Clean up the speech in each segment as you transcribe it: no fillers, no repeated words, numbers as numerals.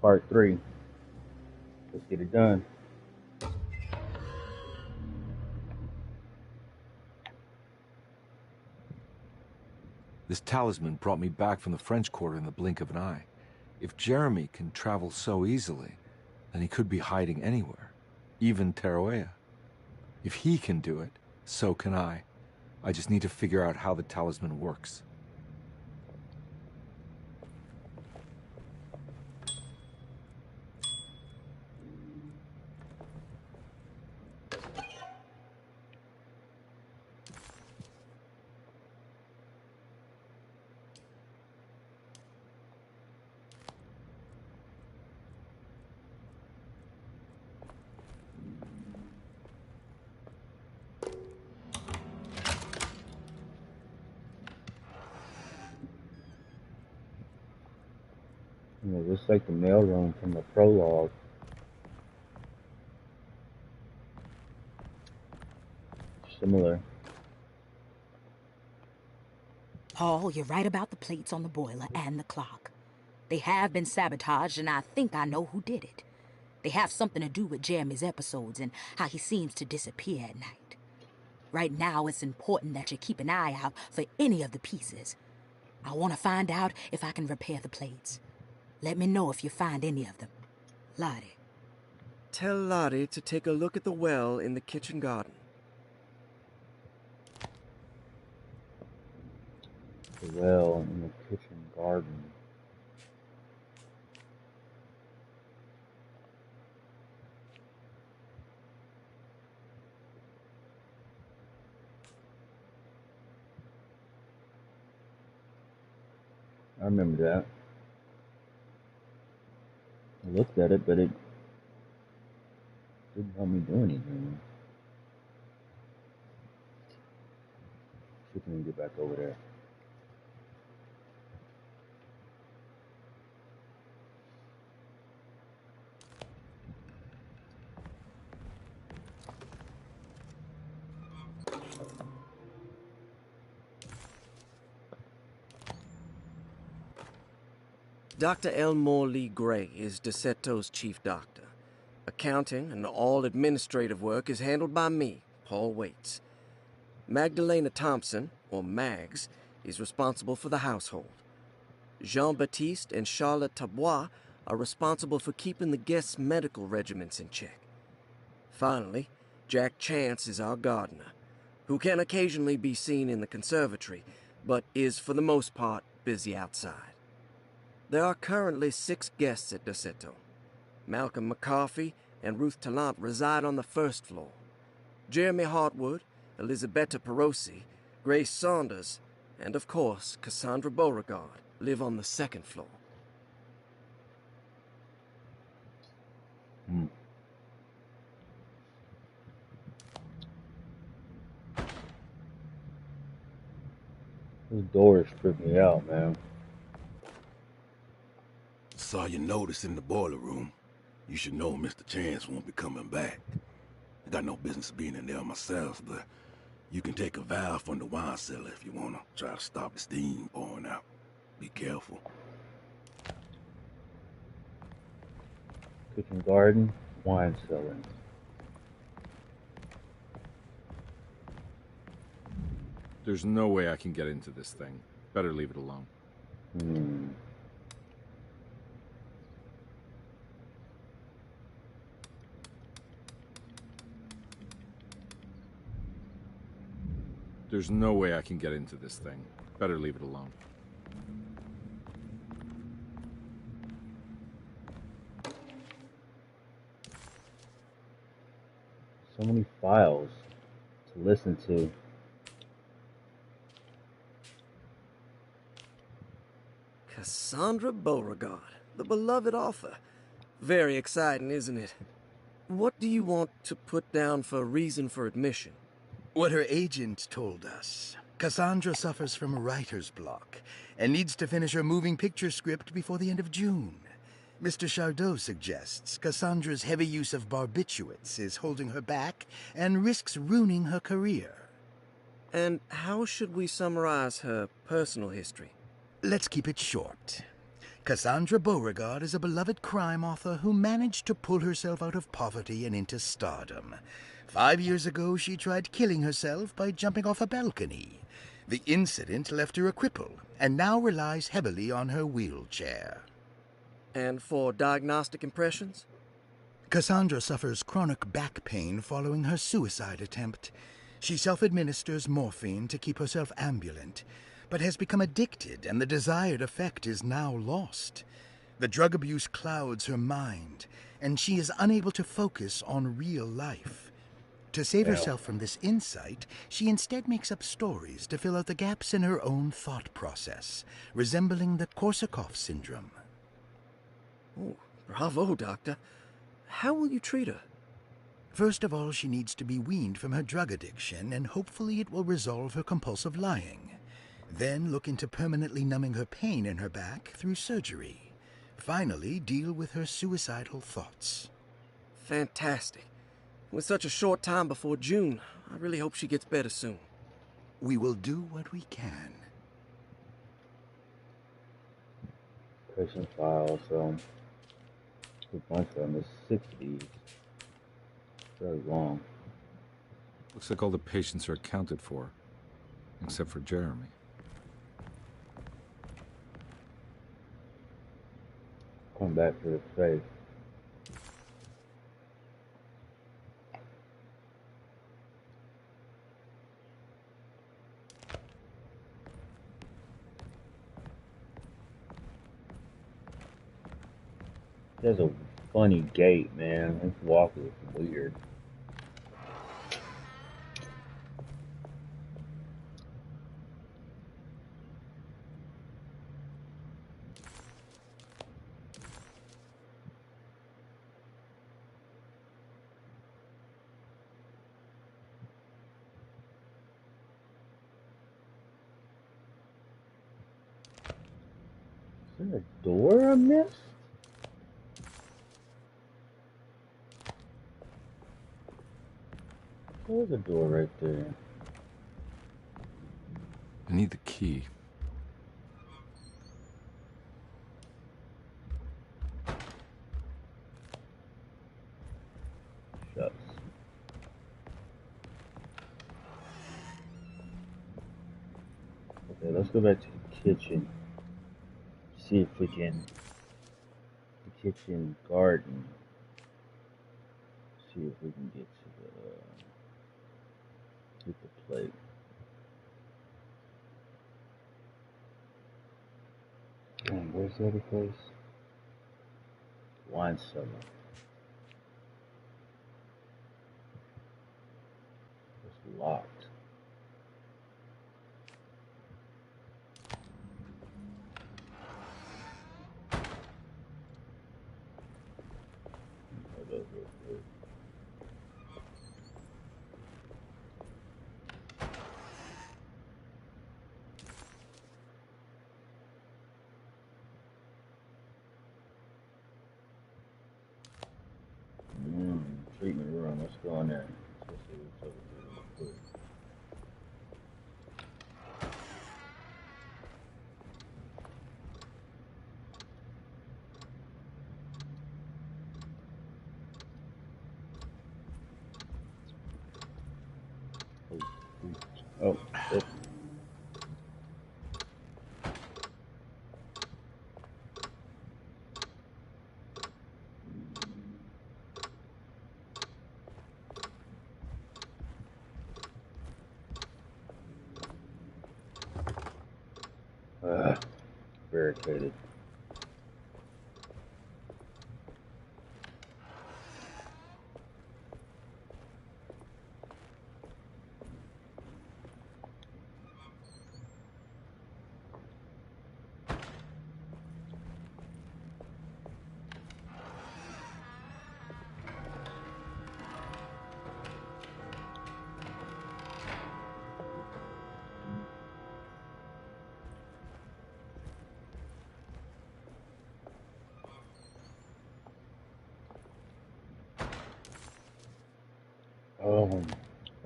part 3. Let's get it done. This talisman brought me back from the French Quarter in the blink of an eye. If Jeremy can travel so easily, then he could be hiding anywhere, even Taroea. If he can do it, so can I. I just need to figure out how the talisman works. Just like the mailroom from the prologue. Similar. Paul, you're right about the plates on the boiler and the clock. They have been sabotaged, and I think I know who did it. They have something to do with Jeremy's episodes and how he seems to disappear at night. Right now, it's important that you keep an eye out for any of the pieces. I want to find out if I can repair the plates. Let me know if you find any of them. Lottie. Tell Lottie to take a look at the well in the kitchen garden. The well in the kitchen garden. I remember that. I looked at it, but it didn't help me do anything. See if we can get back over there. Dr. Elmore Lee Gray is Deceto's chief doctor. Accounting and all administrative work is handled by me, Paul Waits. Magdalena Thompson, or Mags, is responsible for the household. Jean-Baptiste and Charlotte Tabois are responsible for keeping the guests' medical regimens in check. Finally, Jack Chance is our gardener, who can occasionally be seen in the conservatory, but is for the most part busy outside. There are currently 6 guests at Deceto. Malcolm McCarthy and Ruth Tallant reside on the first floor. Jeremy Hartwood, Elisabetta Perosi, Grace Saunders, and of course Cassandra Beauregard live on the second floor. Those doors trip me out, man. Saw your notice in the boiler room. You should know Mr. Chance won't be coming back. I got no business being in there myself, but you can take a valve from the wine cellar if you want to try to stop the steam pouring out. Be careful. Kitchen garden, wine cellar. There's no way I can get into this thing. Better leave it alone. There's no way I can get into this thing. Better leave it alone. So many files to listen to. Cassandra Beauregard, the beloved author. Very exciting, isn't it? What do you want to put down for reason for admission? What her agent told us. Cassandra suffers from writer's block and needs to finish her moving picture script before the end of June. Mr. Chardot suggests Cassandra's heavy use of barbiturates is holding her back and risks ruining her career. And how should we summarize her personal history? Let's keep it short. Cassandra Beauregard is a beloved crime author who managed to pull herself out of poverty and into stardom. 5 years ago, she tried killing herself by jumping off a balcony. The incident left her a cripple, and now relies heavily on her wheelchair. And for diagnostic impressions? Cassandra suffers chronic back pain following her suicide attempt. She self-administers morphine to keep herself ambulant, but has become addicted, and the desired effect is now lost. The drug abuse clouds her mind, and she is unable to focus on real life. To save herself from this insight, she instead makes up stories to fill out the gaps in her own thought process, resembling the Korsakoff syndrome. Oh, bravo, Doctor. How will you treat her? First of all, she needs to be weaned from her drug addiction, and hopefully it will resolve her compulsive lying. Then look into permanently numbing her pain in her back through surgery. Finally, deal with her suicidal thoughts. Fantastic. With such a short time before June, I really hope she gets better soon. We will do what we can. Patient files, a bunch of them is 60s. Very long. Looks like all the patients are accounted for, except for Jeremy. Come back to the face. There's a funny gait, man. This walk is weird. Is there a door I missed? There's a door right there. I need the key. Shucks. Okay, let's go back to the kitchen. See if we can. The kitchen garden. See if we can get the plate. Where's the other place? Wine cellar. It's locked. Treatment room. Let's go in there. Let's see what's over there. Oh, shit. Barricaded.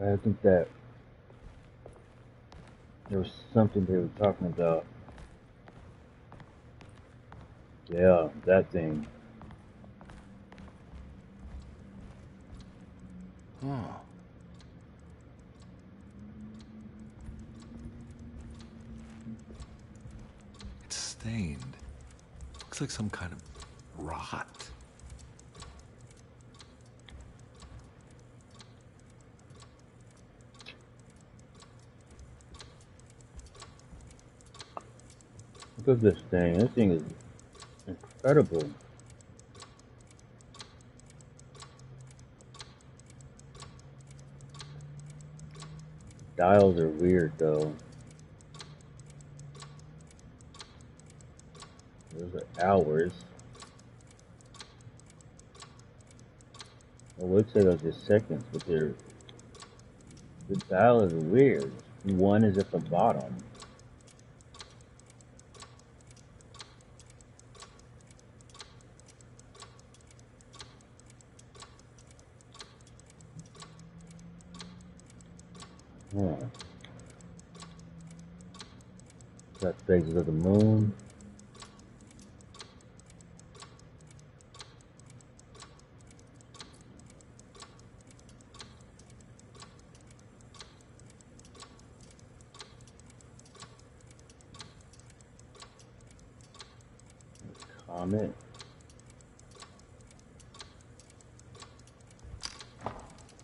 I think that there was something they were talking about. Yeah, that thing. Oh. It's stained. Looks like some kind of rot. Look at this thing. This thing is incredible. Dials are weird though. Those are hours. I would say those are seconds, but the dial is weird. One is at the bottom. Huh. Got phases of the moon. Comet.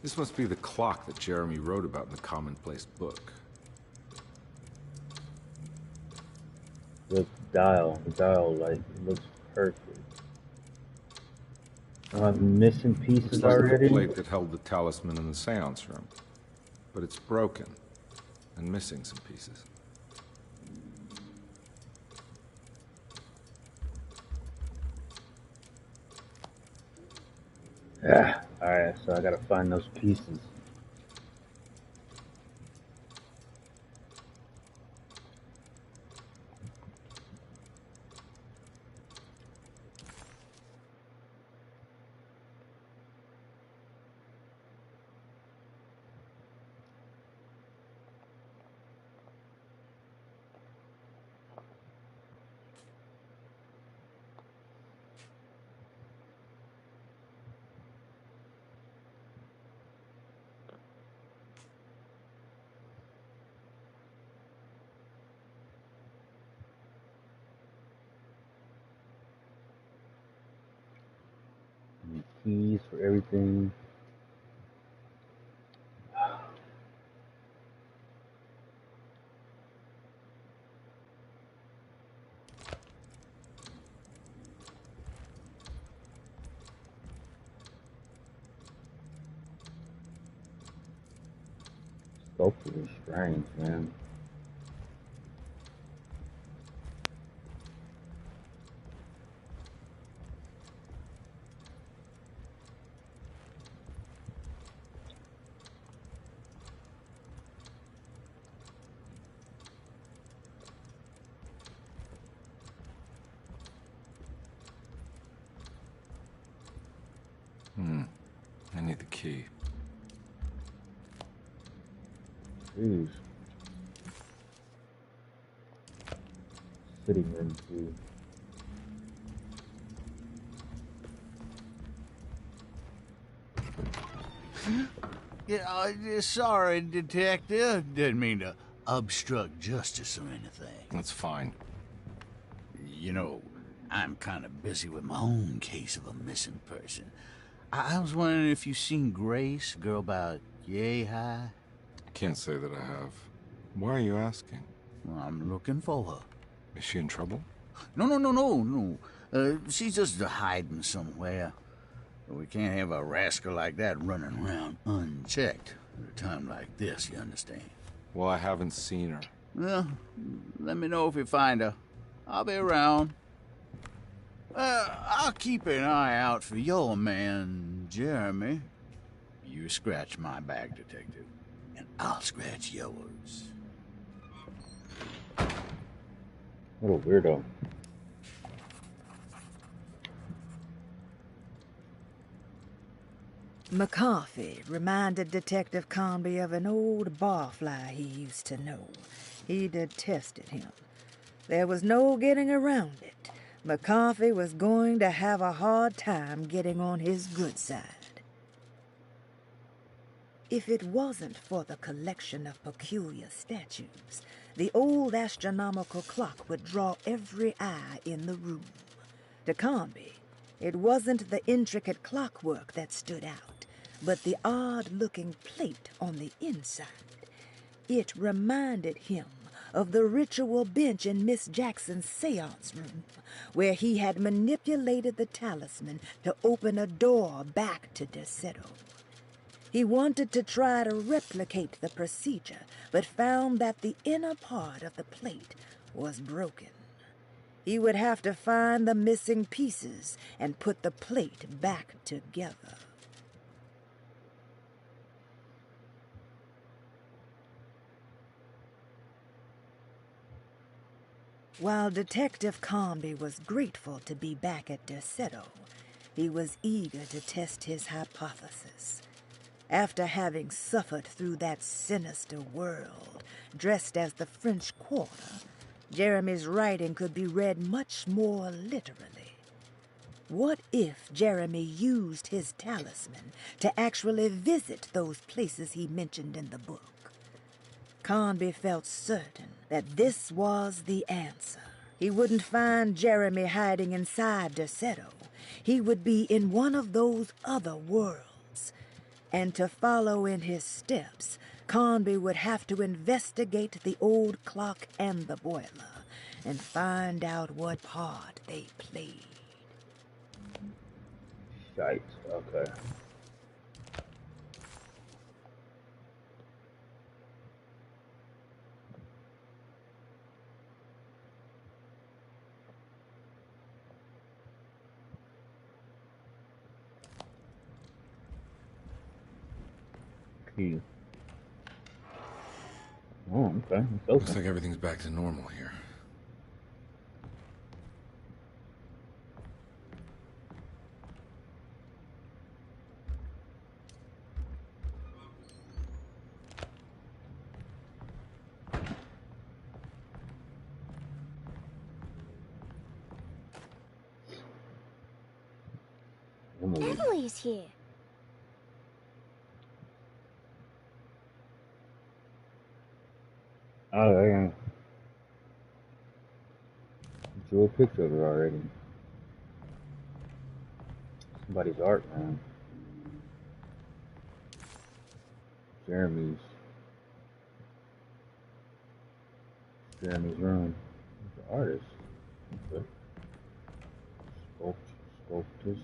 This must be the clock that Jeremy wrote about in the Commonplace book. The dial like it looks perfect. I'm missing pieces Looks like already. the plate that held the talisman in the seance room. But it's broken and missing some pieces. Alright, so I gotta find those pieces. Keys for everything. Sculpture is strange, man. I need the key. Jeez. Sitting room key. Yeah, sorry, Detective. Didn't mean to obstruct justice or anything. That's fine. You know, I'm kind of busy with my own case of a missing person. I was wondering if you've seen Grace, girl about yay high. I can't say that I have. Why are you asking? Well, I'm looking for her. Is she in trouble? No. She's just hiding somewhere. We can't have a rascal like that running around unchecked at a time like this, you understand? Well, I haven't seen her. Well, let me know if you find her. I'll be around. I'll keep an eye out for your man, Jeremy. You scratch my back, Detective, and I'll scratch yours. What a weirdo. McCarthy reminded Detective Conby of an old barfly he used to know. He detested him. There was no getting around it. McCarthy was going to have a hard time getting on his good side. If it wasn't for the collection of peculiar statues, the old astronomical clock would draw every eye in the room. To Conby, it wasn't the intricate clockwork that stood out, but the odd-looking plate on the inside. It reminded him of the ritual bench in Miss Jackson's seance room, where he had manipulated the talisman to open a door back to Derceto. He wanted to try to replicate the procedure, but found that the inner part of the plate was broken. He would have to find the missing pieces and put the plate back together. While Detective Conby was grateful to be back at Derceto, he was eager to test his hypothesis. After having suffered through that sinister world, dressed as the French Quarter, Jeremy's writing could be read much more literally. What if Jeremy used his talisman to actually visit those places he mentioned in the book? Conby felt certain that this was the answer. He wouldn't find Jeremy hiding inside Derceto. He would be in one of those other worlds. And to follow in his steps, Conby would have to investigate the old clock and the boiler and find out what part they played. Shite. Okay. Key. Oh, okay. It's Looks open. like everything's back to normal here. Emily's here. Oh, yeah. Drew a picture of it already. Somebody's art, man. Jeremy's room. He's the artist. Okay. Sculptist.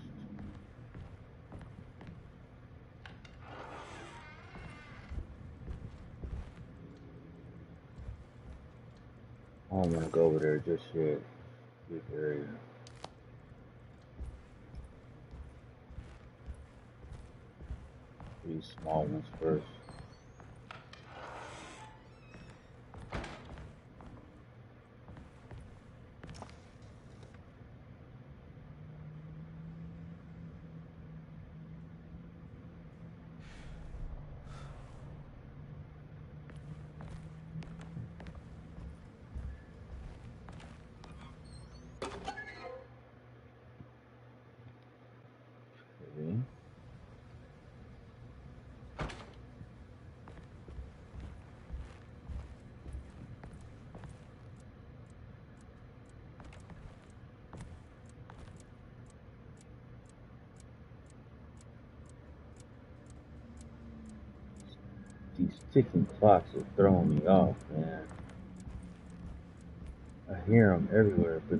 I don't want to go over there just yet. Big area. These small ones first. Okay. These ticking clocks are throwing me off, man. I hear them everywhere, but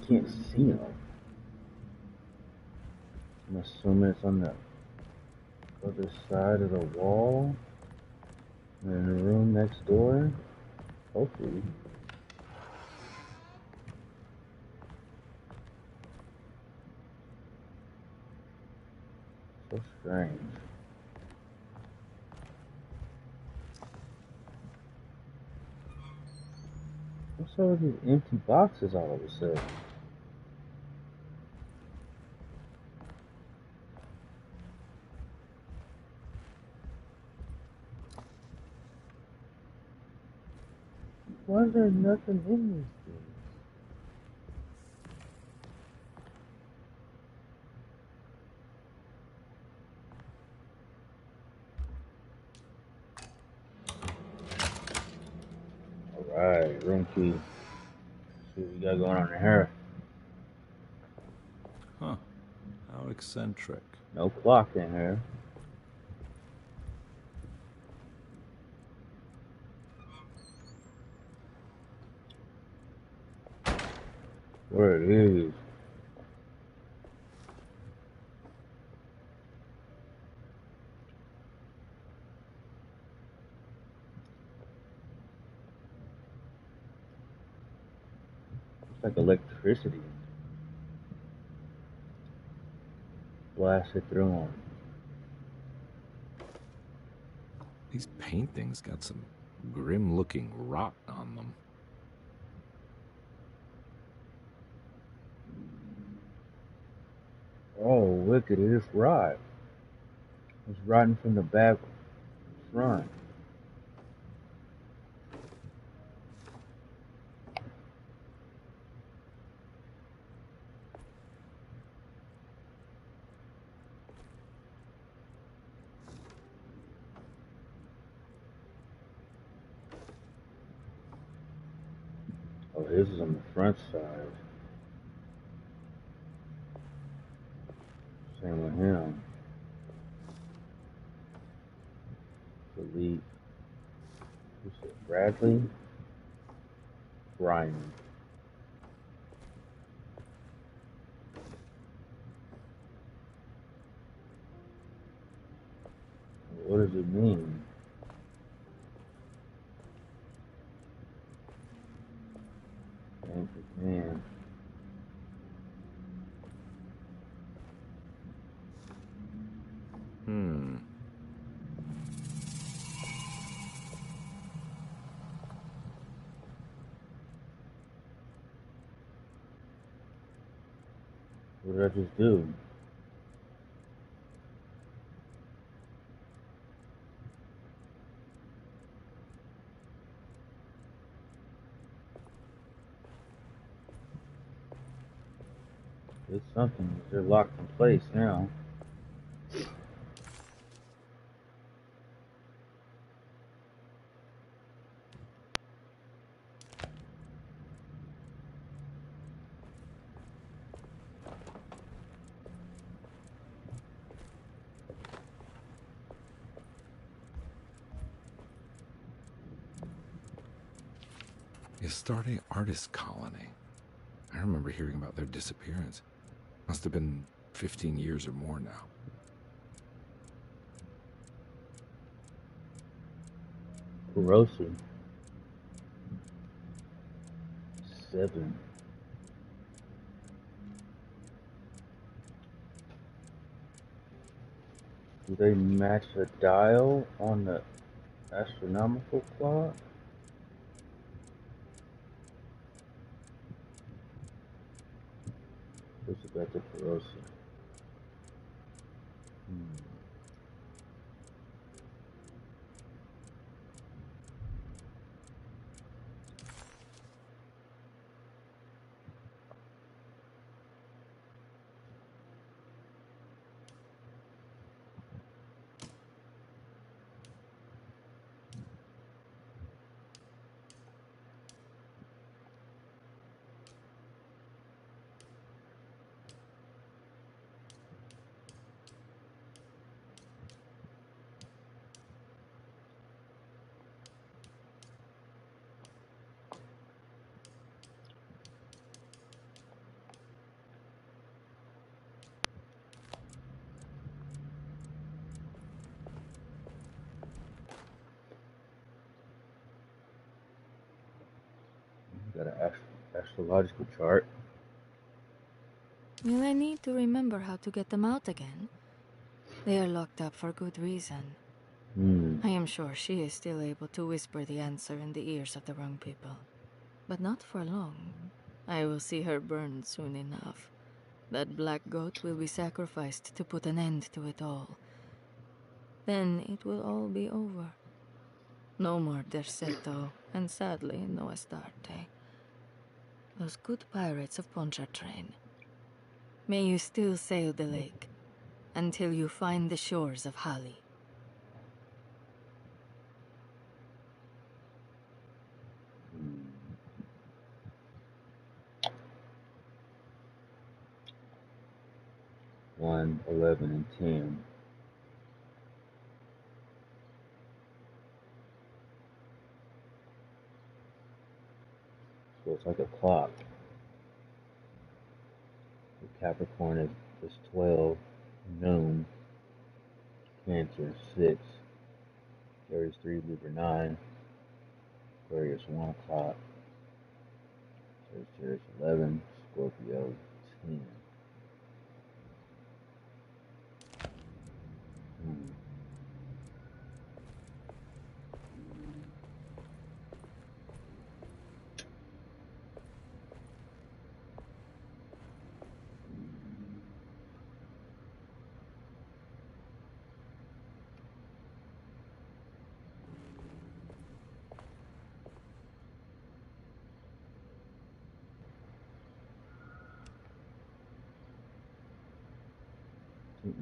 can't see them. I'm assuming it's on the other side of the wall, in the room next door. Hopefully. So strange. What's up with these empty boxes all of a sudden? Why is there nothing in these things? Alright, room key. See what we got going on in here. Huh. How eccentric. No clock in here. Where it is. It's like electricity. Blasted through them. These paintings got some grim-looking rot on them. Oh, wicked, it is rot. It's rotting from the back front. Oh, this is on the front side. Same with him. Delete. Who's it? Bradley? Brian. What does it mean? Man. What did I just do? It's something. They're locked in place now. Astarte Artist Colony. I remember hearing about their disappearance. Must have been 15 years or more now. Corrosive. 7. Do they match the dial on the astronomical clock? What's about the corrosive? Got an astrological chart. Will I need to remember how to get them out again? They are locked up for good reason. I am sure she is still able to whisper the answer in the ears of the wrong people. But not for long. I will see her burned soon enough. That black goat will be sacrificed to put an end to it all. Then it will all be over. No more Derceto, and sadly, no Astarte. Those good pirates of Pontchartrain. May you still sail the lake, until you find the shores of Hali. 1, 11, and 10. So it's like a clock. The Capricorn is 12, noon. Cancer 6, Aries 3, Libra 9, Aquarius 1 o'clock, Sagittarius 11, Scorpio 10.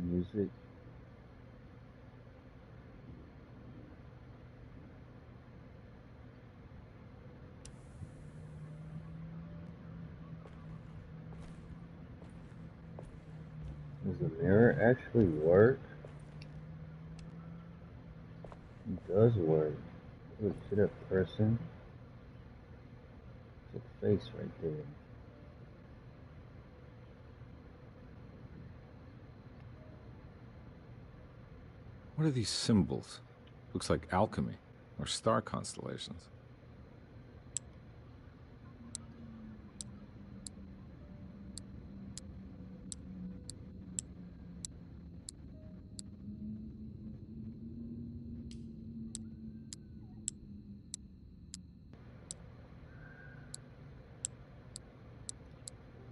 Music. Does the mirror actually work? It does work. Look at that person. It's a face right there. What are these symbols? Looks like alchemy or star constellations.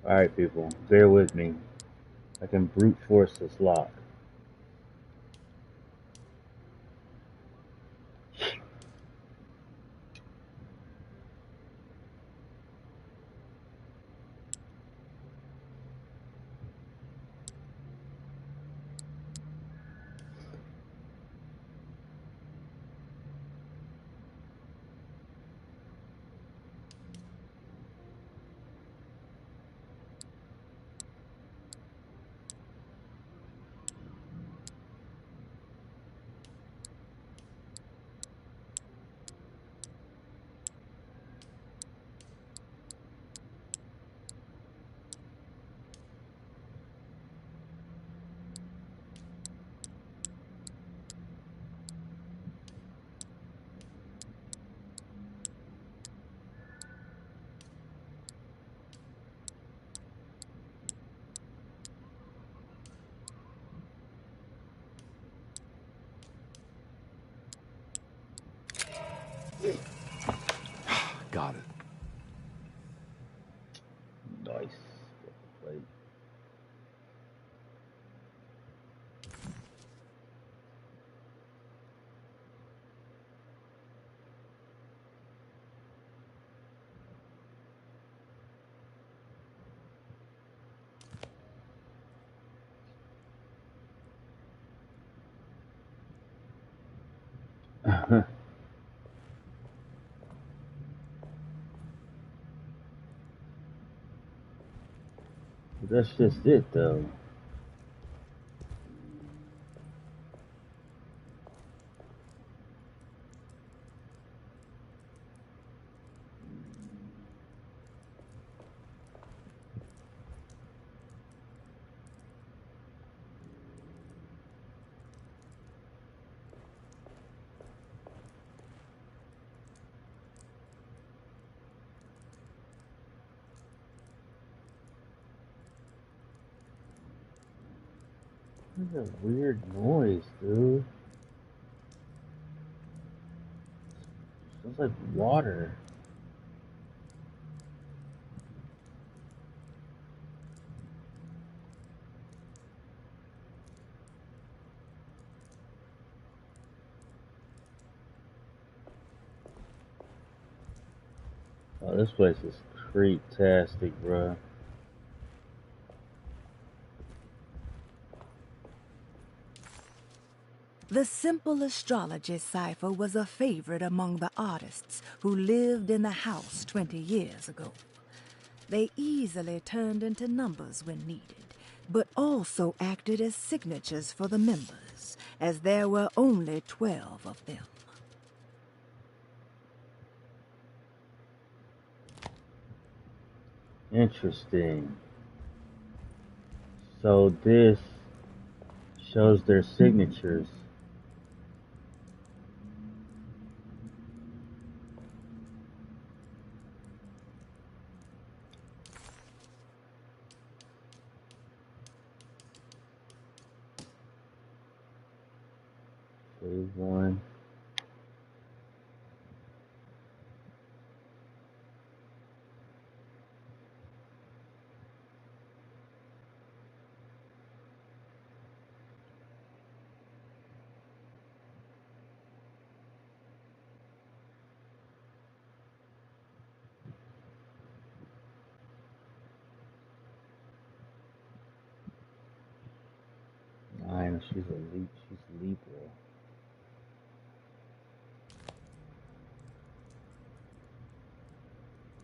Alright people, bear with me. I can brute force this lock. Got it. Nice. Plate. That's just it, though. What a weird noise, dude. Sounds like water. Oh, this place is creep-tastic, bruh. The simple astrology cipher was a favorite among the artists who lived in the house 20 years ago. They easily turned into numbers when needed, but also acted as signatures for the members, as there were only 12 of them. Interesting. So this shows their signatures. Phase 1. I know she's Libra.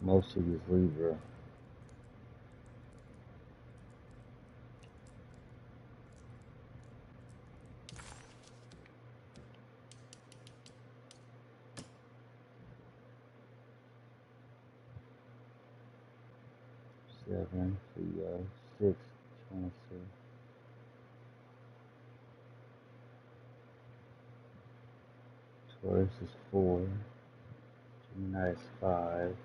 Most of these Libra. Seven, 6, Cancer. Taurus is 4. Gemini is 5.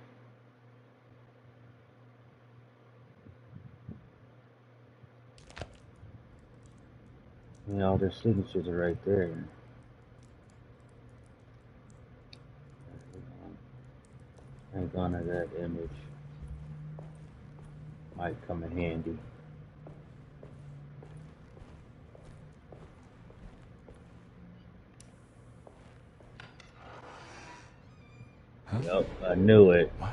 And all their signatures are right there. Hang on to that image. Might come in handy. Huh? Yep, I knew it. What?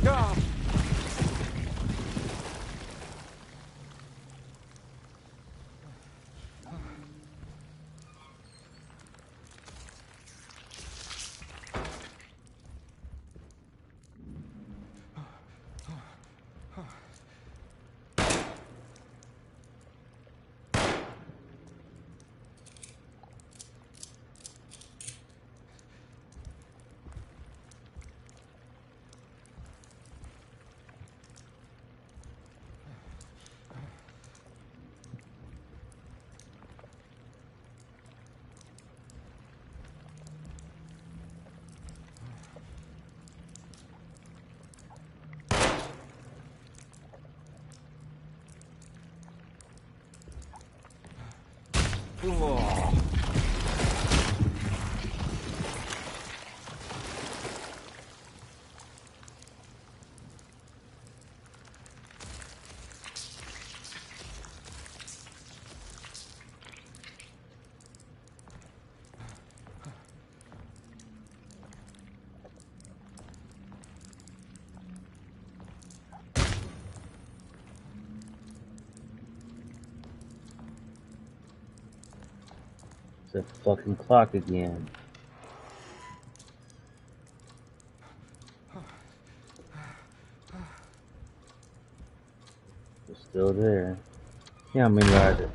Ah! Whoa. The fucking clock again. It's still there. Yeah, I mean, Roger.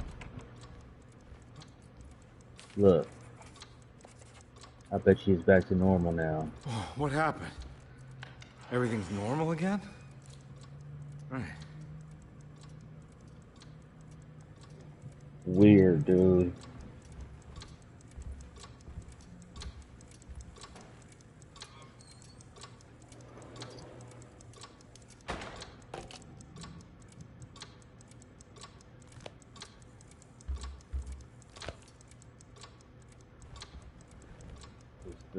Look. I bet she's back to normal now. Oh, what happened? Everything's normal again? Right. Weird, dude.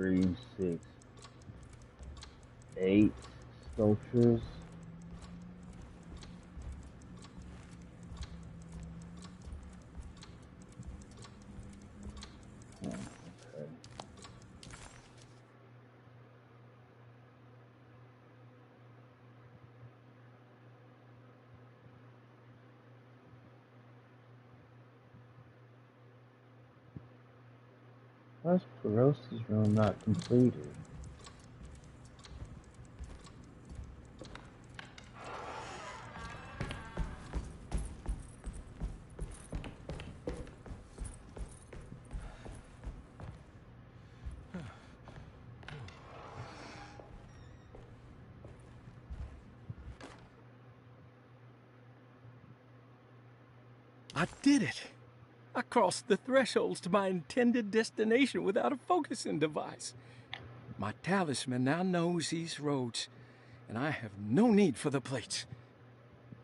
3, 6, 8 sculptures. Okay. Why is Perosa's room not completed? I did it! I crossed the thresholds to my intended destination without a focusing device. My talisman now knows these roads, and I have no need for the plates.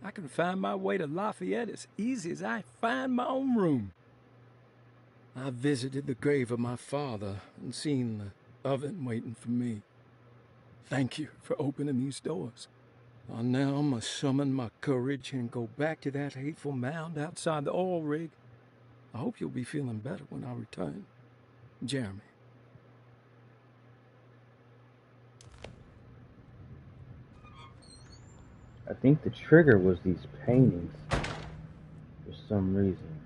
I can find my way to Lafayette as easy as I find my own room. I visited the grave of my father and seen the oven waiting for me. Thank you for opening these doors. I now must summon my courage and go back to that hateful mound outside the oil rig. I hope you'll be feeling better when I return. Jeremy. I think the trigger was these paintings for some reason.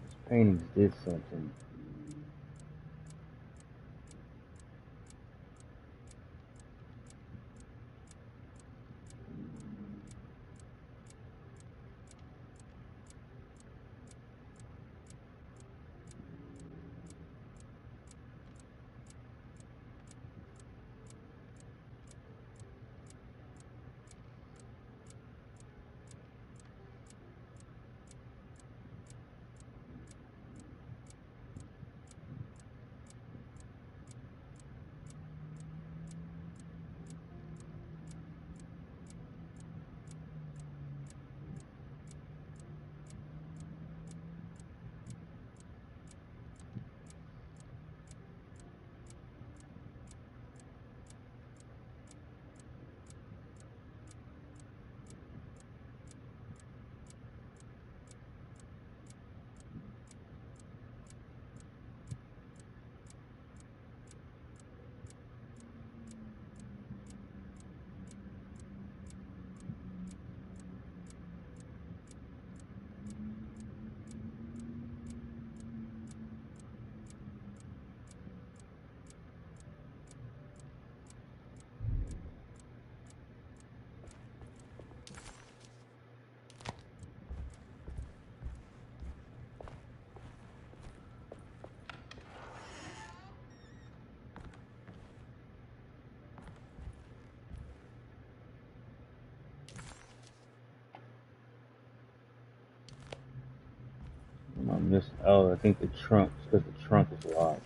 These paintings did something. Oh, I think the trunk, because the trunk is locked.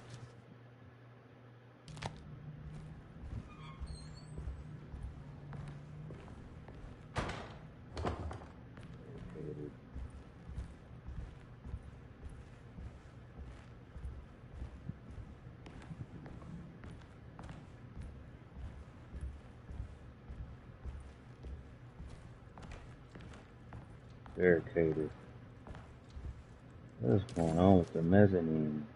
Barricaded. What is going on with the mezzanine?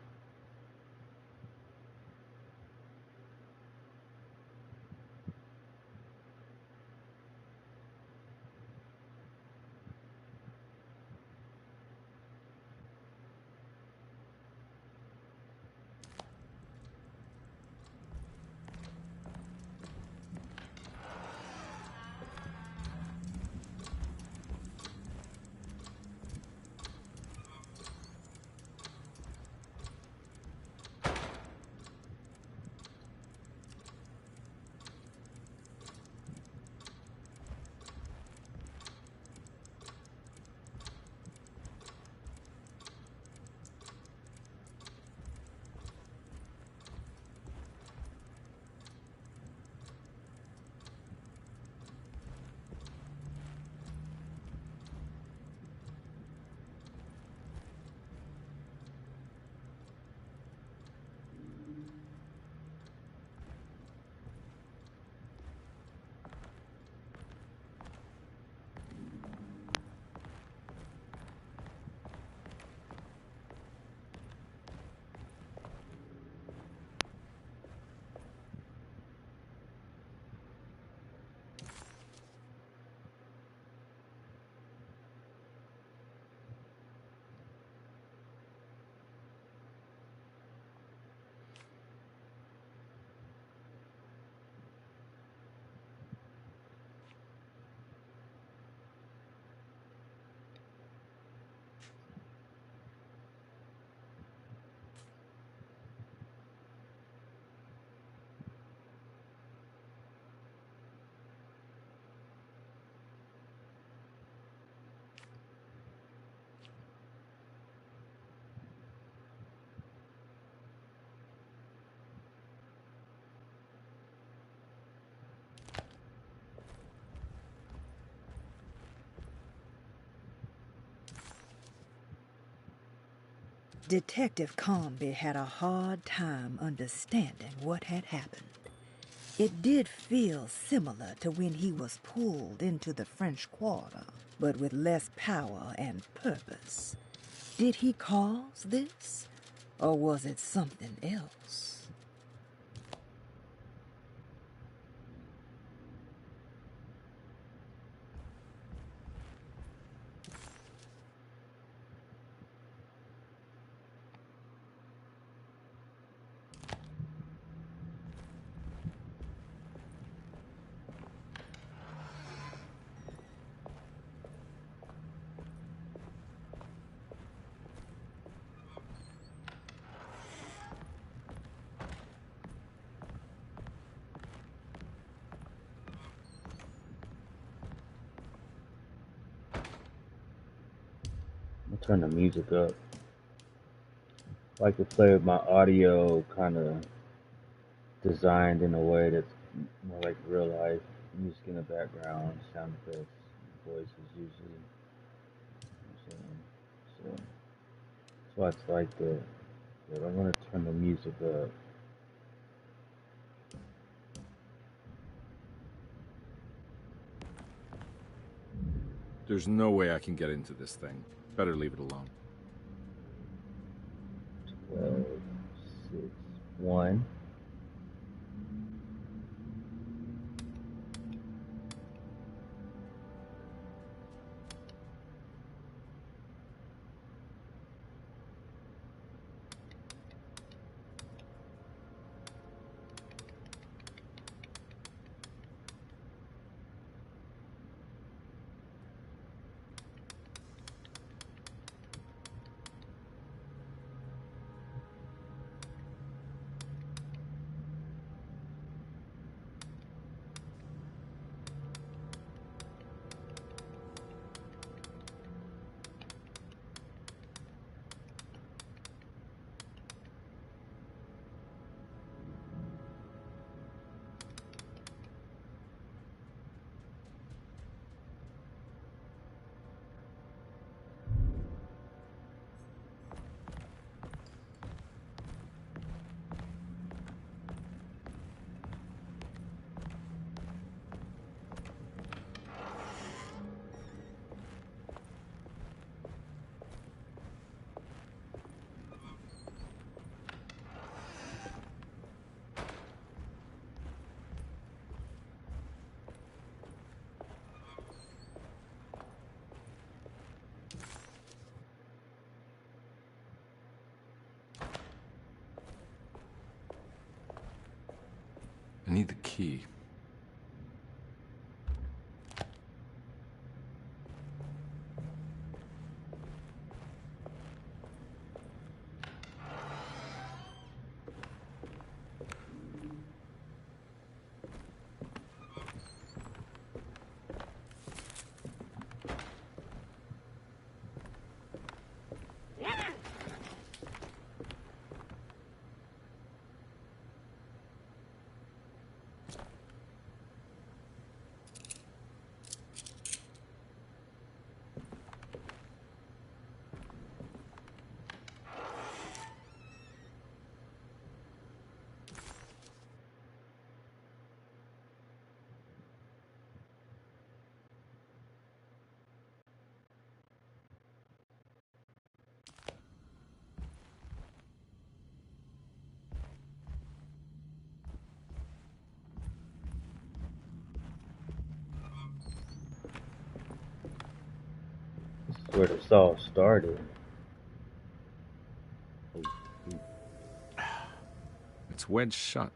Detective Comby had a hard time understanding what had happened. It did feel similar to when he was pulled into the French Quarter, but with less power and purpose. Did he cause this, or was it something else? I'll turn the music up. I like to play with my audio kind of designed in a way that's more like real life music in the background, sound effects, voices usually. So that's why it's like the. But I'm gonna turn the music up. There's no way I can get into this thing. Better leave it alone. 12, 6, 1. I need the key. Where this all started. It's wedged shut.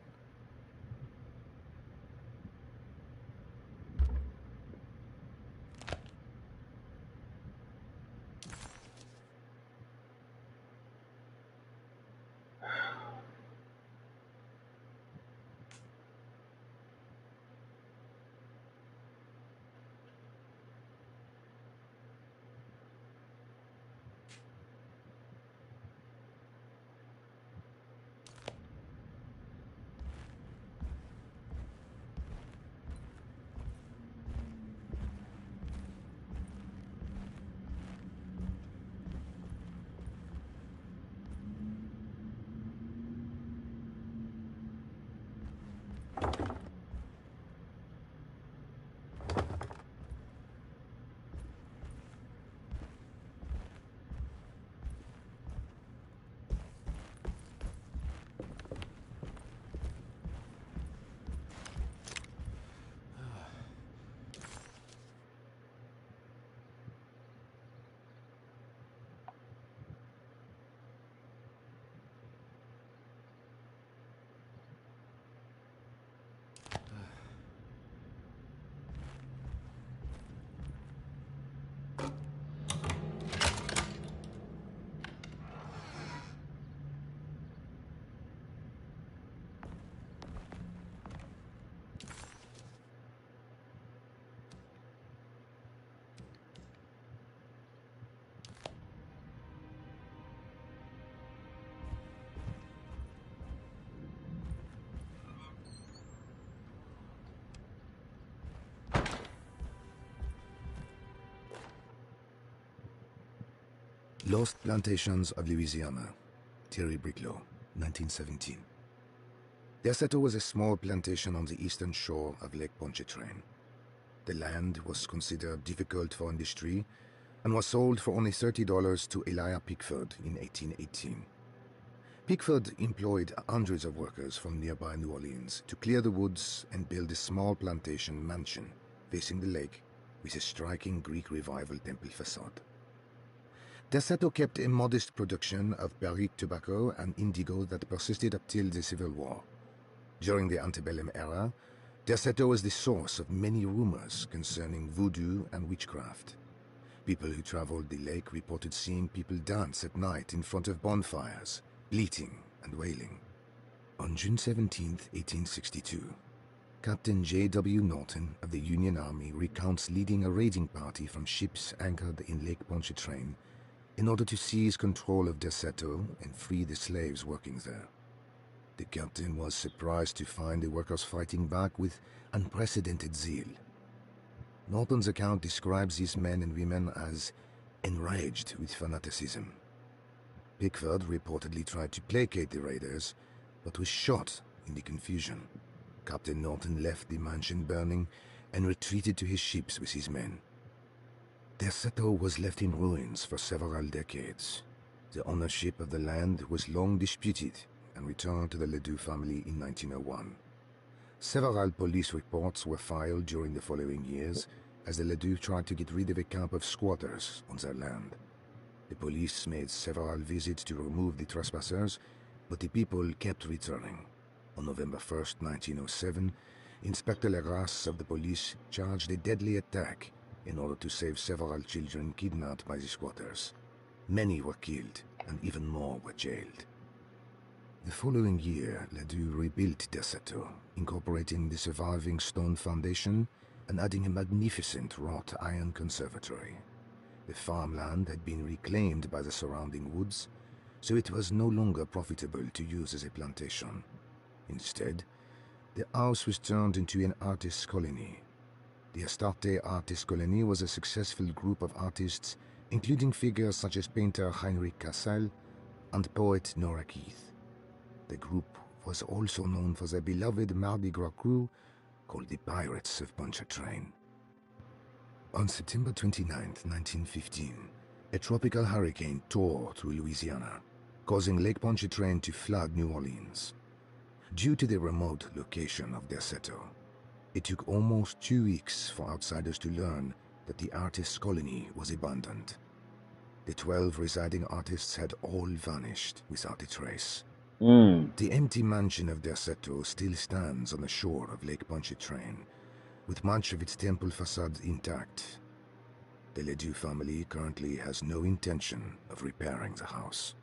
Lost Plantations of Louisiana, Thierry Briclot, 1917. Derceto was a small plantation on the eastern shore of Lake Pontchartrain. The land was considered difficult for industry and was sold for only $30 to Elijah Pickford in 1818. Pickford employed hundreds of workers from nearby New Orleans to clear the woods and build a small plantation mansion facing the lake with a striking Greek Revival temple facade. Derceto kept a modest production of Barrique tobacco and indigo that persisted up till the Civil War. During the antebellum era, Derceto was the source of many rumors concerning voodoo and witchcraft. People who traveled the lake reported seeing people dance at night in front of bonfires, bleating and wailing. On June 17, 1862, Captain J.W. Norton of the Union Army recounts leading a raiding party from ships anchored in Lake Pontchartrain in order to seize control of Derceto and free the slaves working there. The captain was surprised to find the workers fighting back with unprecedented zeal. Norton's account describes these men and women as enraged with fanaticism. Pickford reportedly tried to placate the raiders, but was shot in the confusion. Captain Norton left the mansion burning and retreated to his ships with his men. Derceto was left in ruins for several decades. The ownership of the land was long disputed and returned to the Ledoux family in 1901. Several police reports were filed during the following years as the Ledoux tried to get rid of a camp of squatters on their land. The police made several visits to remove the trespassers, but the people kept returning. On November 1st, 1907, Inspector Legras of the police charged a deadly attack in order to save several children kidnapped by the squatters. Many were killed, and even more were jailed. The following year, Ledoux rebuilt Derceto, incorporating the surviving stone foundation and adding a magnificent wrought iron conservatory. The farmland had been reclaimed by the surrounding woods, so it was no longer profitable to use as a plantation. Instead, the house was turned into an artist's colony. The Astarte Artist Colony was a successful group of artists, including figures such as painter Heinrich Cassel and poet Nora Keith. The group was also known for their beloved Mardi Gras crew called the Pirates of Pontchartrain. On September 29, 1915, a tropical hurricane tore through Louisiana, causing Lake Pontchartrain to flood New Orleans. Due to the remote location of Derceto, it took almost 2 weeks for outsiders to learn that the artist's colony was abandoned. The 12 residing artists had all vanished without a trace. The empty mansion of Derceto still stands on the shore of Lake Pontchartrain, with much of its temple facade intact. The Ledoux family currently has no intention of repairing the house.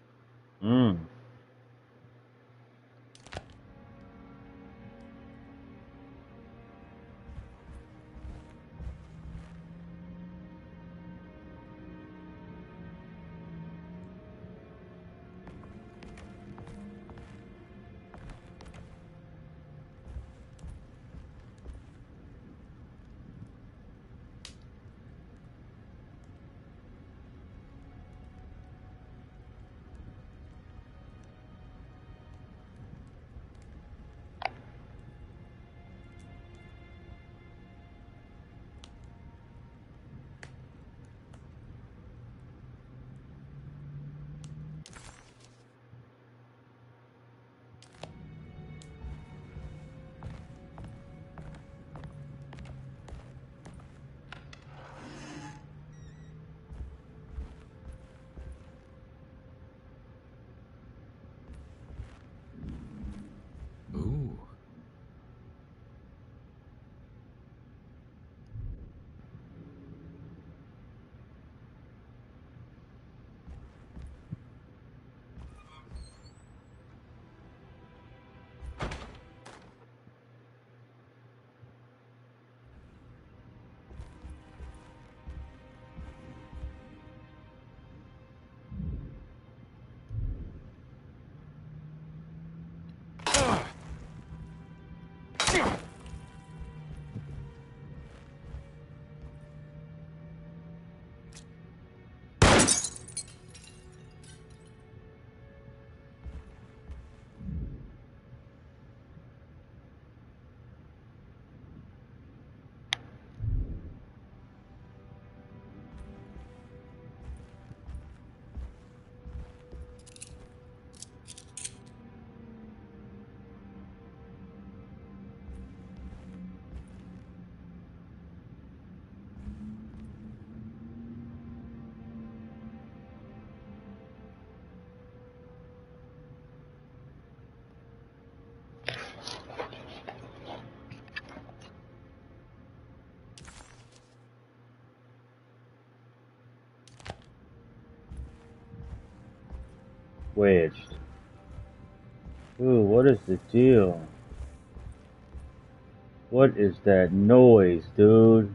wedged. Ooh, what is the deal? What is that noise, dude?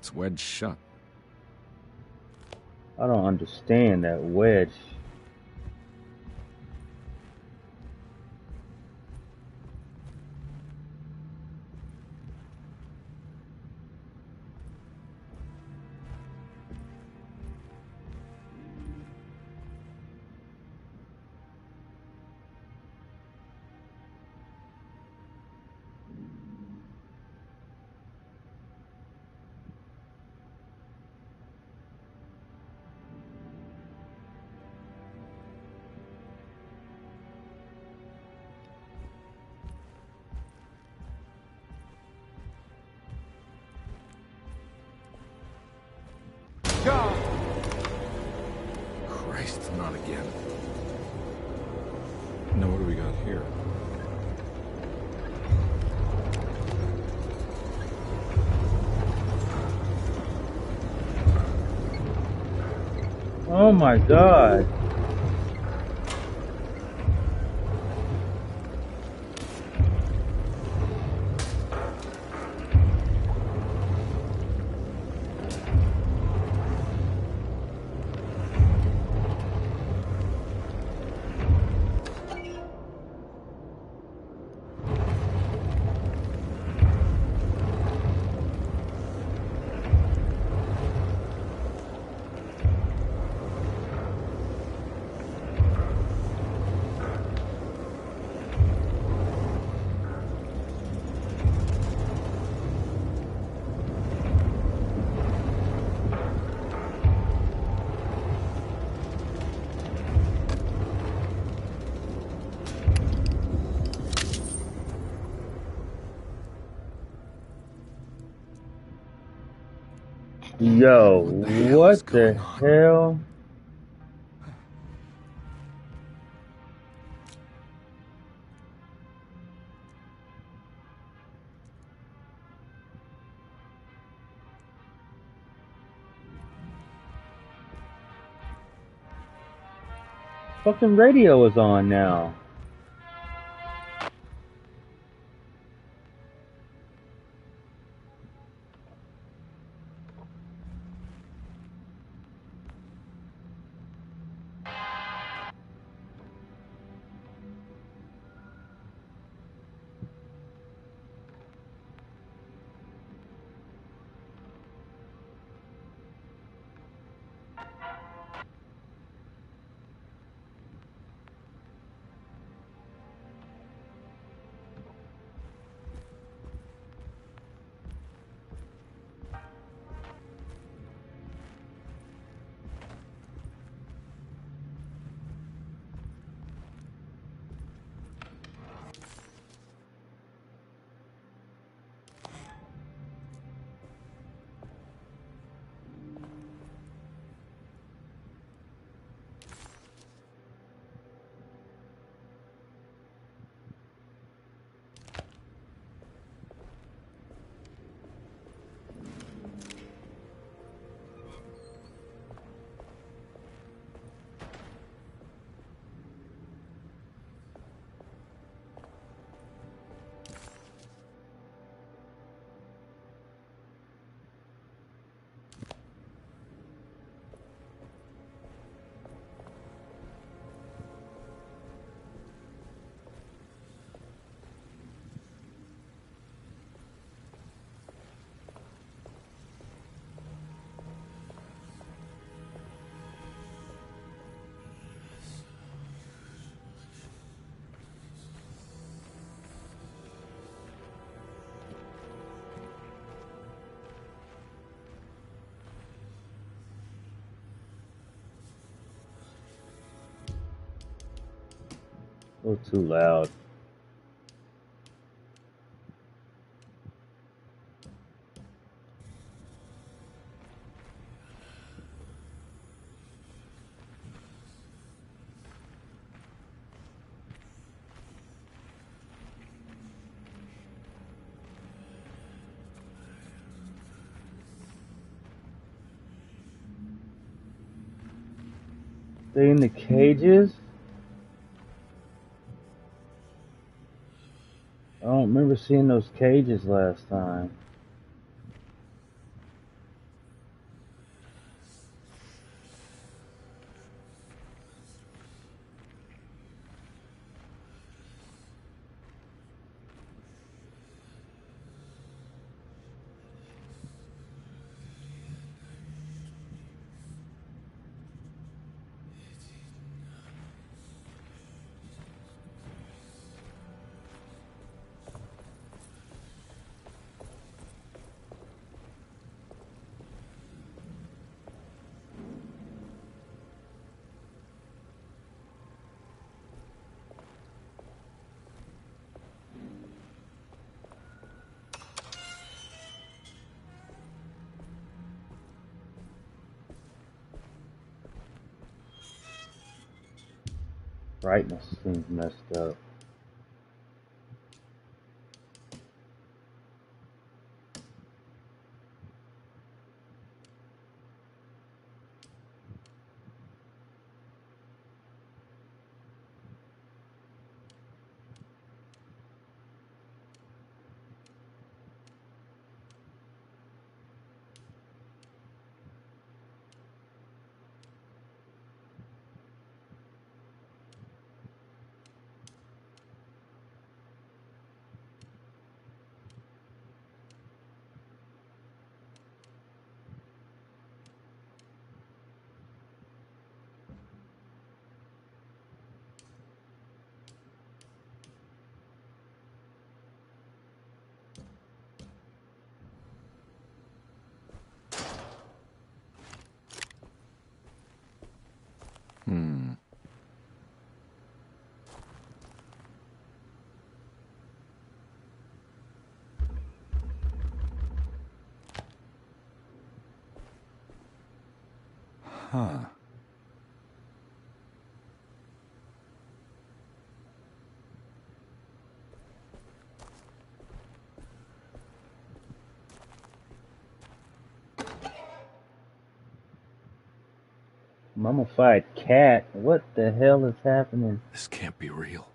It's wedged shut. I don't understand that wedge. God! Christ, not again. Now what do we got here? Oh my God. Yo, what the hell? Fucking radio is on now. It was too loud. They in the cages? I don't remember seeing those cages last time. Brightness seems messed up. Huh. Mummified cat? What the hell is happening? This can't be real.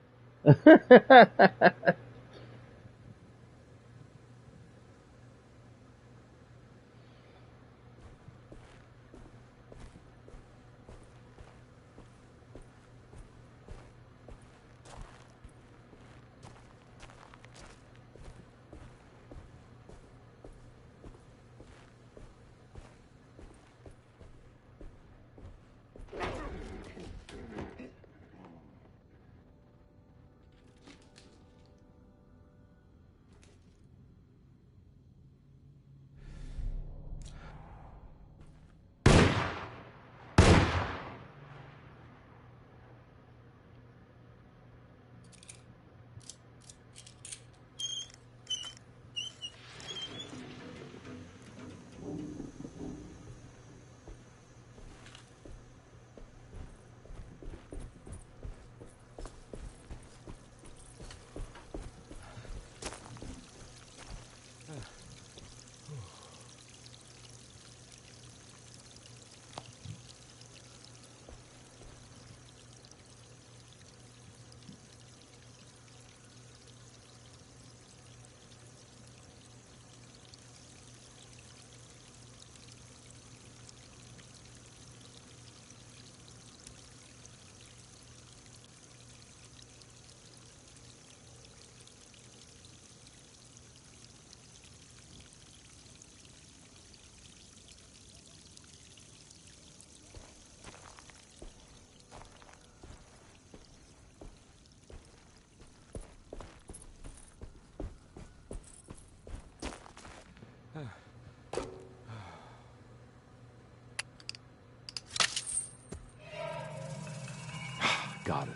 Got it.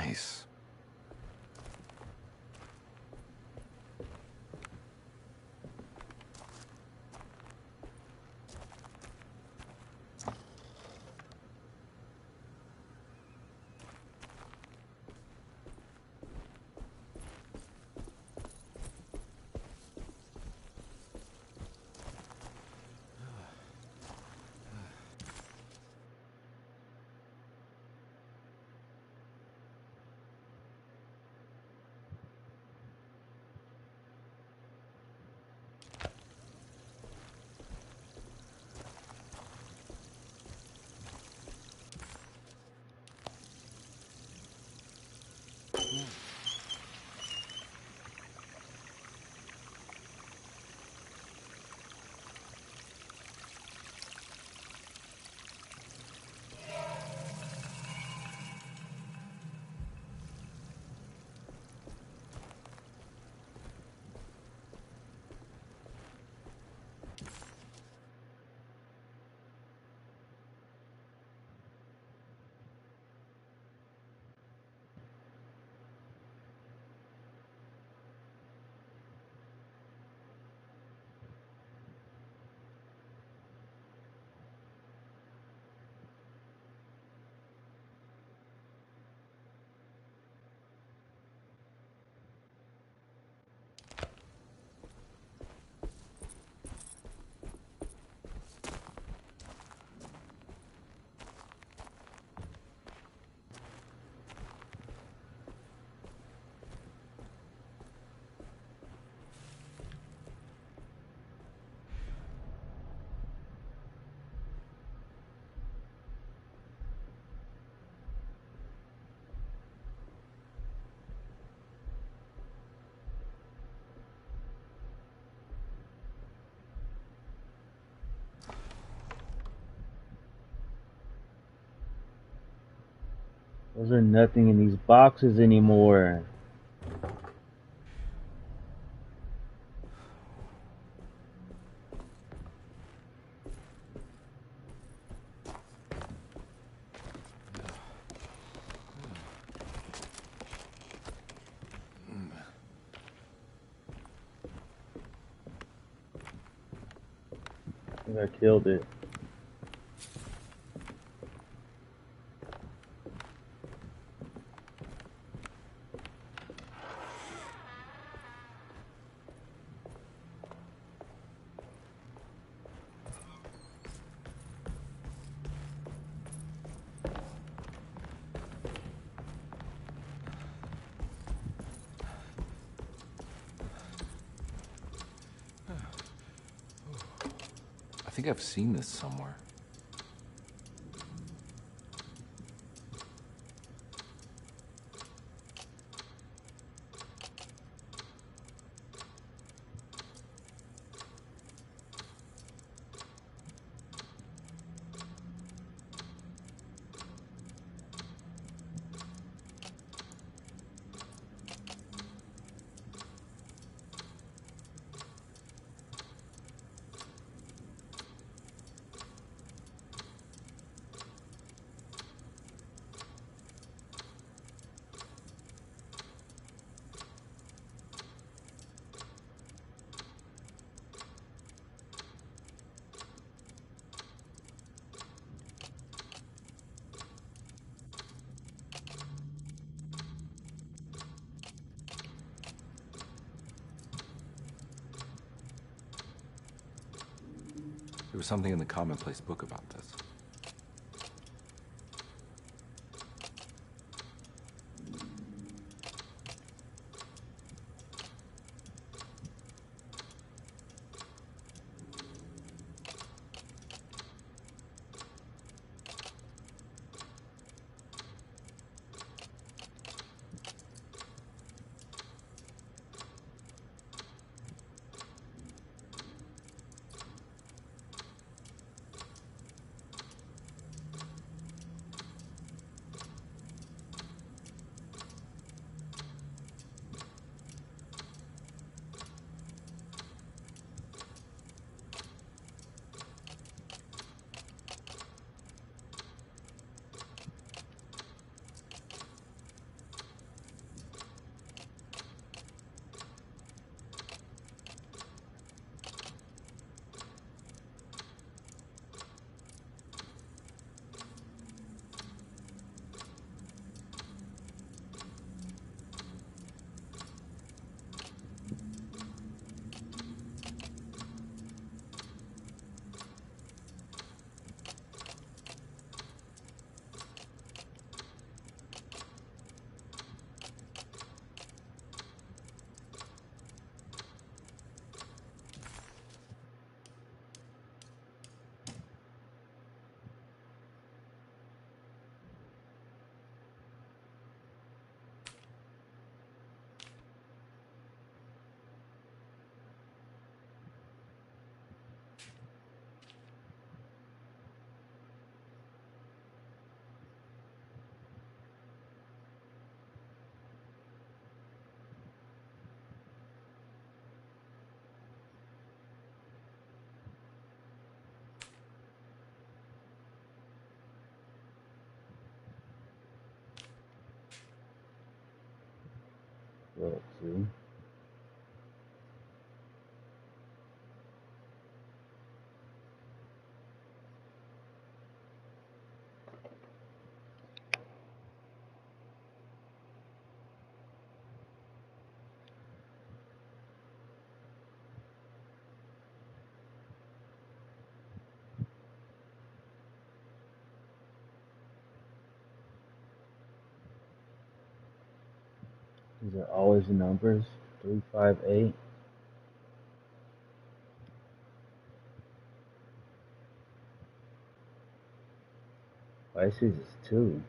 Nice. There's nothing in these boxes anymore. I think I killed it. I think I've seen this somewhere. There was something in the commonplace book about this. Well, see. These are always the numbers. 358. Pisces is 2.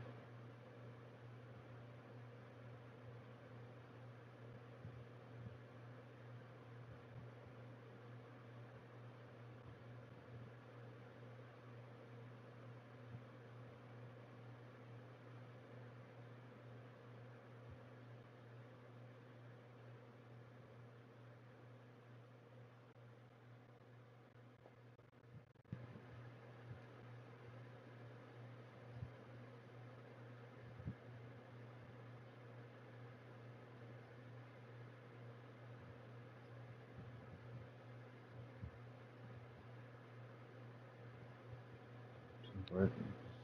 Working.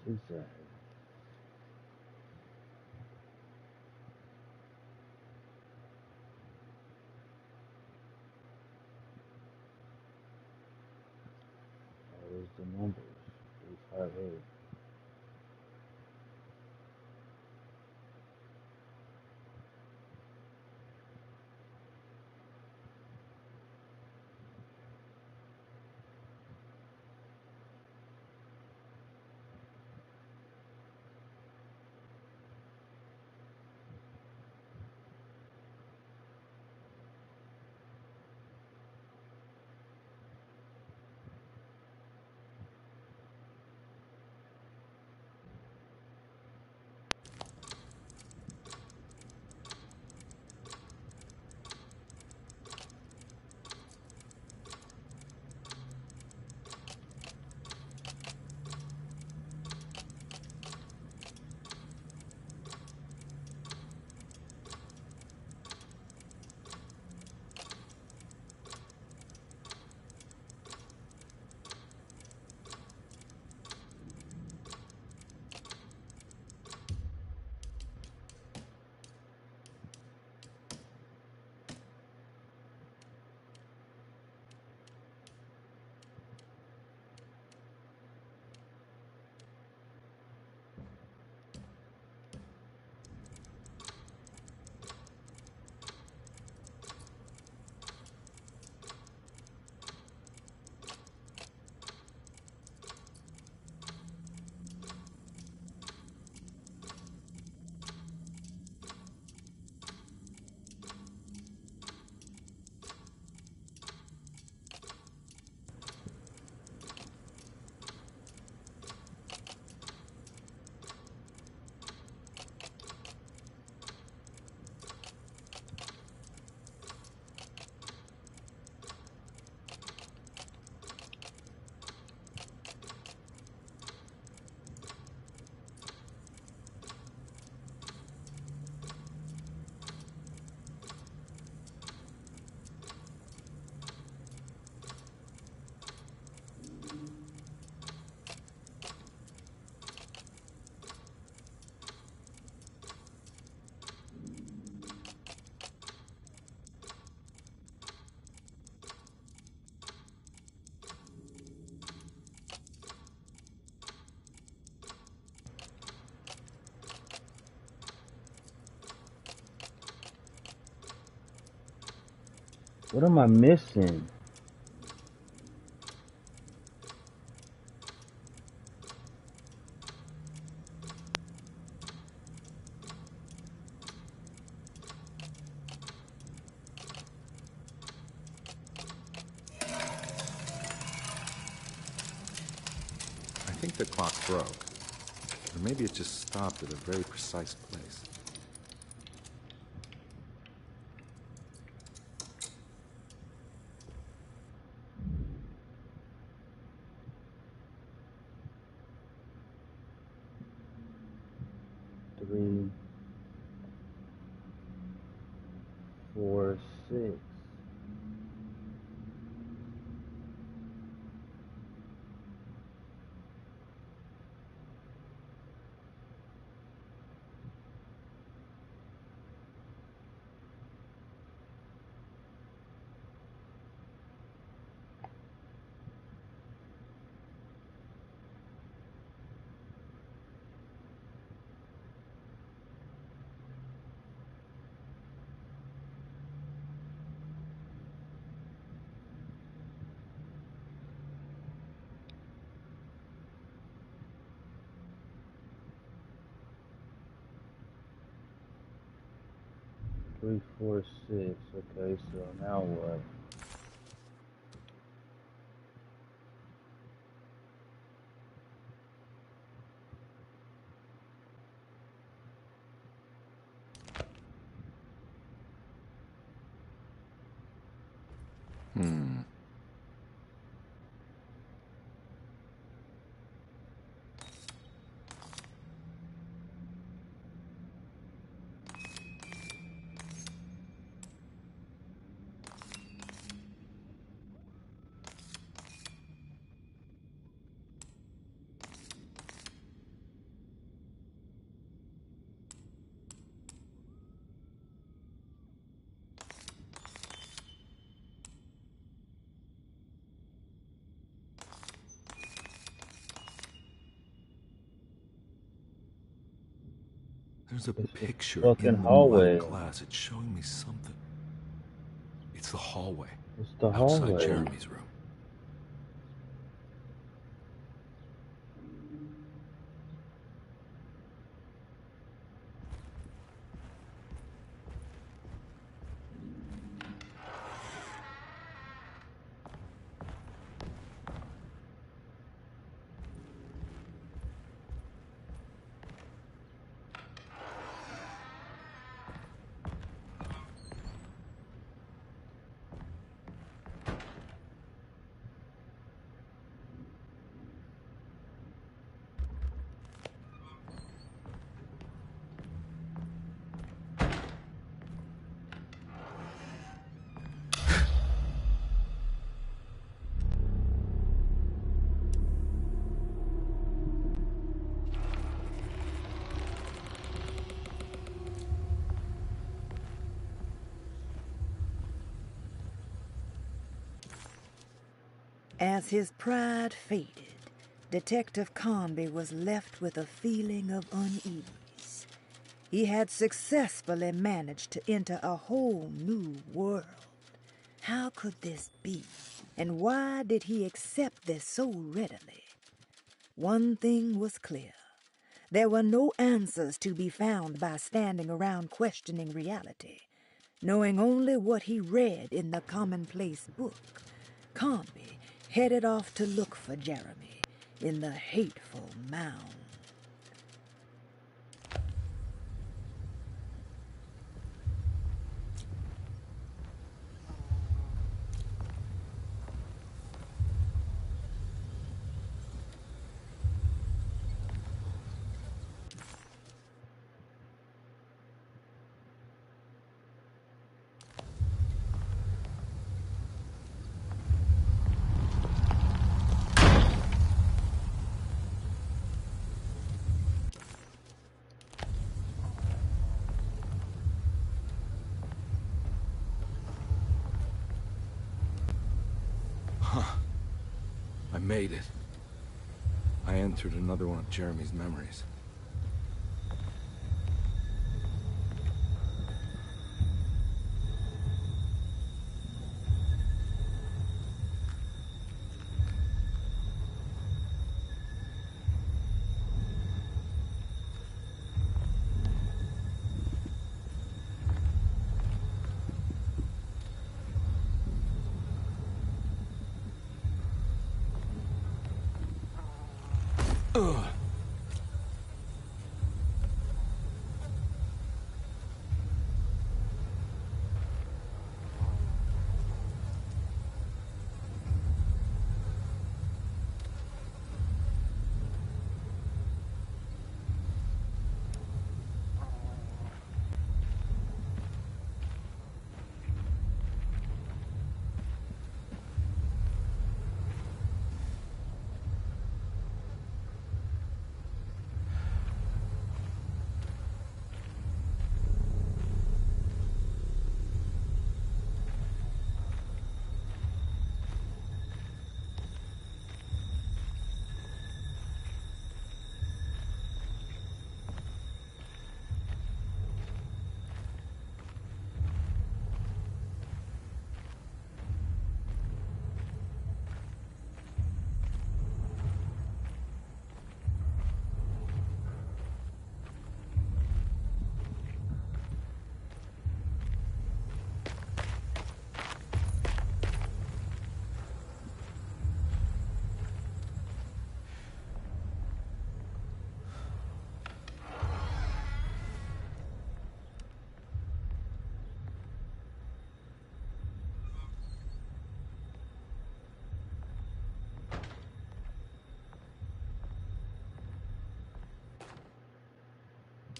Suicide. Always the numbers. 358. What am I missing? I think the clock broke. Or maybe it just stopped at a very precise place. 346. Three, 4, 6. Okay, so now what? There's a picture fucking in the hallway. black glass. It's showing me something. It's the hallway. It's the outside hallway. Jeremy's room. As his pride faded, Detective Conby was left with a feeling of unease. He had successfully managed to enter a whole new world. How could this be? And why did he accept this so readily? One thing was clear. There were no answers to be found by standing around questioning reality, knowing only what he read in the commonplace book. Conby headed off to look for Jeremy in the hateful mound. I made it. I entered another one of Jeremy's memories.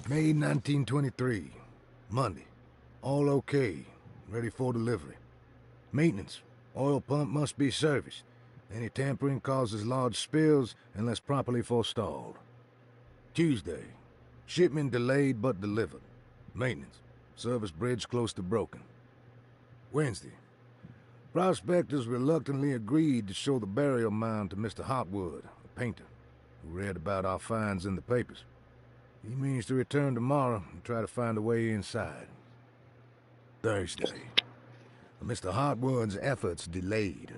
May 1923. Monday. All okay. Ready for delivery. Maintenance. Oil pump must be serviced. Any tampering causes large spills unless properly forestalled. Tuesday. Shipment delayed but delivered. Maintenance. Service bridge close to broken. Wednesday. Prospectors reluctantly agreed to show the burial mound to Mr. Hotwood, a painter, who read about our finds in the papers. He means to return tomorrow and try to find a way inside. Thursday. Mr. Hotwood's efforts delayed.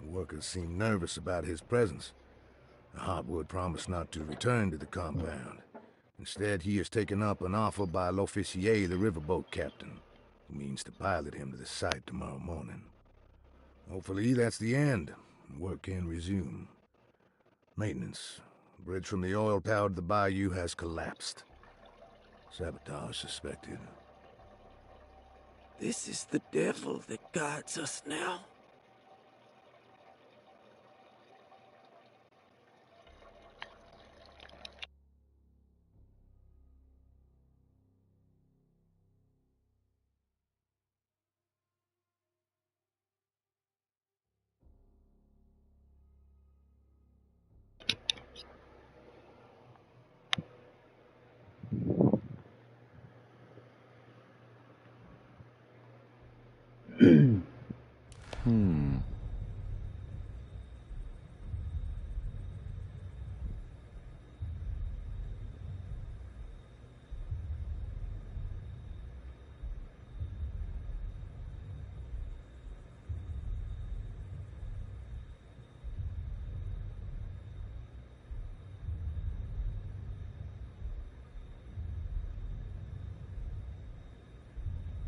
The workers seemed nervous about his presence. Hotwood promised not to return to the compound. Instead, he has taken up an offer by L'Officier, the riverboat captain, who means to pilot him to the site tomorrow morning. Hopefully that's the end, and work can resume. Maintenance. Bridge from the oil tower to the bayou has collapsed. Sabotage suspected. This is the devil that guides us now.